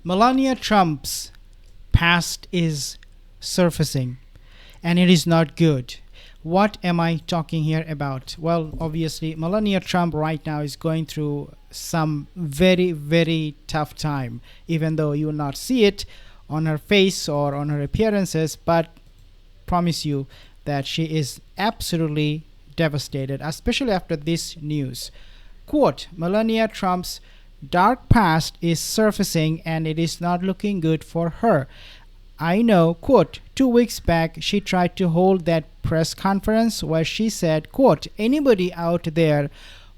Melania Trump's past is surfacing, and it is not good. What am I talking here about? Well, obviously, Melania Trump right now is going through some very, very tough time, even though you will not see it on her face or on her appearances, but promise you that she is absolutely devastated, especially after this news. Quote, Melania Trump's dark past is surfacing and it is not looking good for her. I know, quote, 2 weeks back she tried to hold that press conference where she said, quote, anybody out there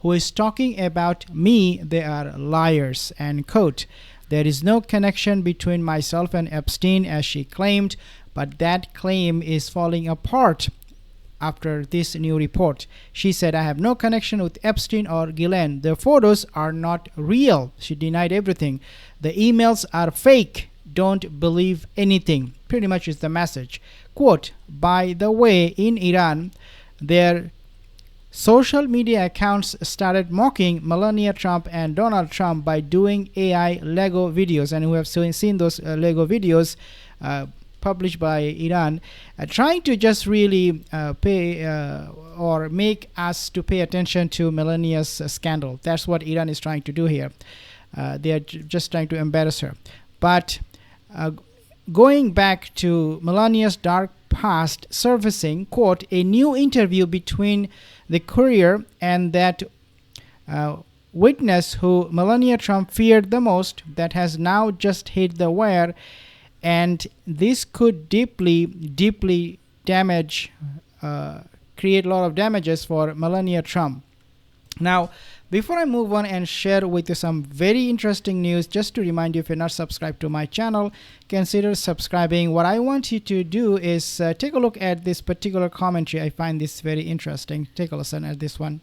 who is talking about me, they are liars, end quote. There is no connection between myself and Epstein as she claimed, but that claim is falling apart after this new report. She said, I have no connection with Epstein or Ghislaine. The photos are not real. She denied everything. The emails are fake. Don't believe anything. Pretty much is the message. Quote, by the way, in Iran, their social media accounts started mocking Melania Trump and Donald Trump by doing AI Lego videos. And we have seen those Lego videos published by Iran, trying to just really pay or make us to pay attention to Melania's scandal. That's what Iran is trying to do here. They are just trying to embarrass her. But going back to Melania's dark past surfacing, quote, a new interview between the courier and that witness who Melania Trump feared the most that has now just hit the wire, and this could deeply damage, create a lot of damages for Melania Trump. Now, before I move on and share with you some very interesting news, just to remind you, if you're not subscribed to my channel, consider subscribing. What I want you to do is take a look at this particular commentary. I find this very interesting. Take a listen at this one.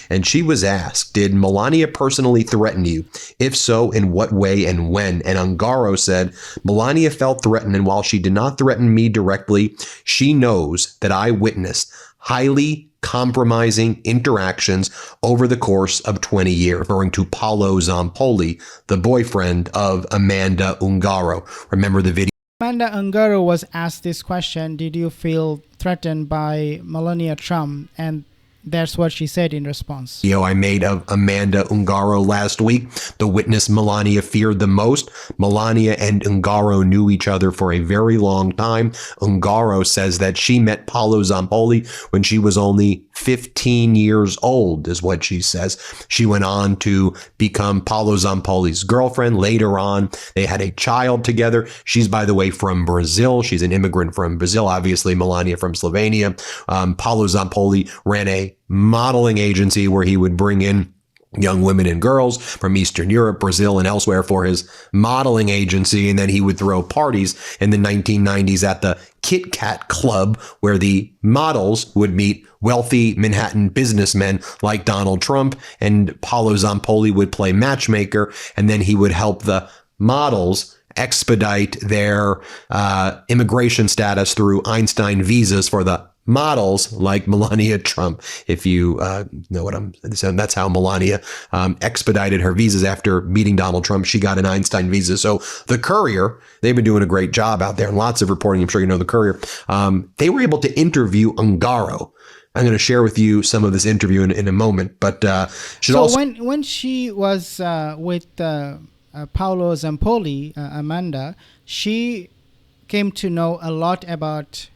And she was asked, did Melania personally threaten you? If so, in what way and when? And Ungaro said, Melania felt threatened, and while she did not threaten me directly, she knows that I witnessed highly compromising interactions over the course of 20 years, referring to Paolo Zampoli, the boyfriend of Amanda Ungaro. Remember the video? Amanda Ungaro was asked this question, did you feel threatened by Melania Trump? And that's what she said in response. I made of Amanda Ungaro last week. The witness Melania feared the most. Melania and Ungaro knew each other for a very long time. Ungaro says that she met Paolo Zampoli when she was only 15 years old, is what she says. She went on to become Paolo Zampoli's girlfriend. Later on, they had a child together. She's, by the way, from Brazil. She's an immigrant from Brazil. Obviously, Melania from Slovenia. Paolo Zampoli ran a modeling agency where he would bring in young women and girls from Eastern Europe, Brazil, and elsewhere for his modeling agency. And then he would throw parties in the 1990s at the Kit Kat Club, where the models would meet wealthy Manhattan businessmen like Donald Trump, and Paolo Zampoli would play matchmaker, and then he would help the models expedite their immigration status through Einstein visas for the models like Melania Trump. If you know what I'm saying, that's how Melania expedited her visas after meeting Donald Trump. She got an Einstein visa. So the Courier, they've been doing a great job out there, and lots of reporting. I'm sure you know the Courier. They were able to interview Ungaro. I'm going to share with you some of this interview in a moment. But when she was with Paolo Zampoli, Amanda, she came to know a lot about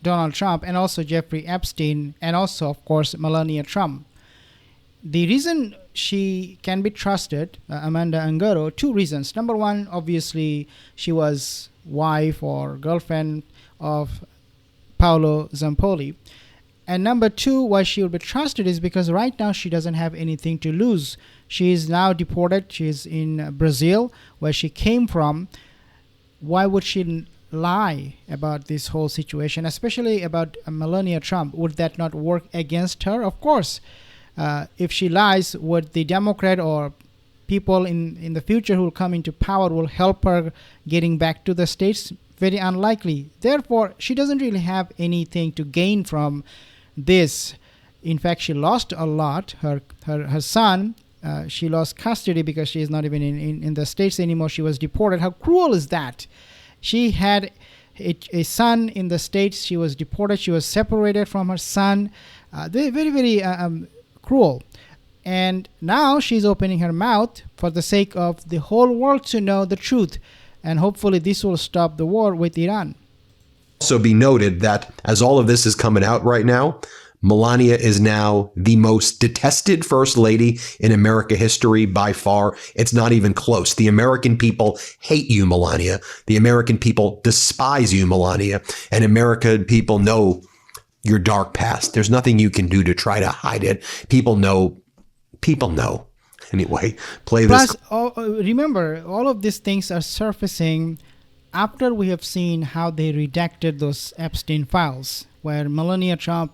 Donald Trump and also Jeffrey Epstein, and also, of course, Melania Trump. The reason she can be trusted, Amanda Ungaro, two reasons. Number one, obviously, she was wife or girlfriend of Paolo Zampoli. And number two, why she will be trusted is because right now she doesn't have anything to lose. She is now deported. She is in Brazil, where she came from. Why would she lie about this whole situation, especially about Melania Trump? Would that not work against her? Of course. If she lies, would the Democrat or people in the future who will come into power will help her getting back to the States? Very unlikely. Therefore, she doesn't really have anything to gain from this. In fact, she lost a lot. Her son she lost custody because she is not even in the States anymore. She was deported. How cruel is that? She had a son in the States. She was deported. She was separated from her son. Very, very cruel. And now she's opening her mouth for the sake of the whole world to know the truth. And hopefully this will stop the war with Iran. Also be noted that as all of this is coming out right now, Melania is now the most detested first lady in American history by far. It's not even close. The American people hate you, Melania. The American people despise you, Melania. And American people know your dark past. There's nothing you can do to try to hide it. People know. Anyway, play this. Plus, remember, all of these things are surfacing after we have seen how they redacted those Epstein files, where Melania Trump,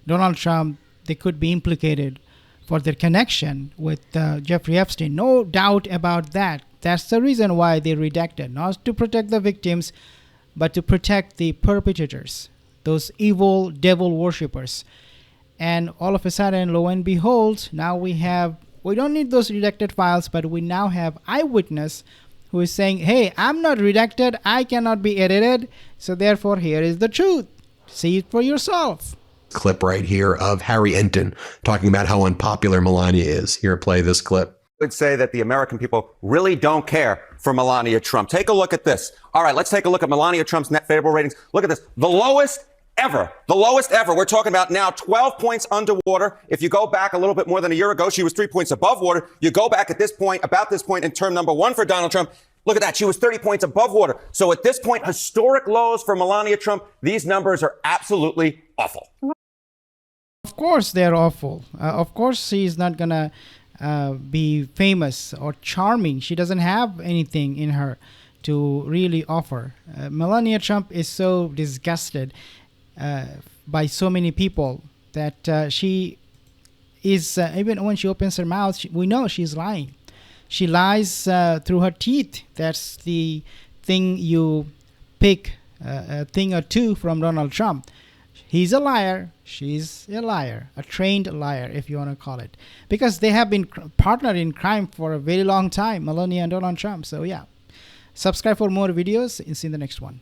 Donald Trump, they could be implicated for their connection with Jeffrey Epstein. No doubt about that. That's the reason why they redacted, not to protect the victims, but to protect the perpetrators, those evil devil worshippers. And all of a sudden, lo and behold, now we don't need those redacted files, but we now have eyewitness who is saying, hey, I'm not redacted, I cannot be edited, so therefore here is the truth. See it for yourself. Clip right here of Harry Enton talking about how unpopular Melania is. Here, play this clip. I would say that the American people really don't care for Melania Trump. Take a look at this. All right, let's take a look at Melania Trump's net favorable ratings. Look at this. The lowest ever. The lowest ever. We're talking about now 12 points underwater. If you go back a little bit more than a year ago, she was 3 points above water. You go back at this point, about this point in term number one for Donald Trump. Look at that. She was 30 points above water. So at this point, historic lows for Melania Trump. These numbers are absolutely awful. Of course they're awful. Of course she's not going to be famous or charming. She doesn't have anything in her to really offer. Melania Trump is so disgusted by so many people that she is, even when she opens her mouth, we know she's lying. She lies through her teeth. That's the thing you pick a thing or two from Donald Trump. He's a liar. She's a liar, a trained liar, if you want to call it, because they have been partnered in crime for a very long time, Melania and Donald Trump. So yeah, subscribe for more videos and see you in the next one.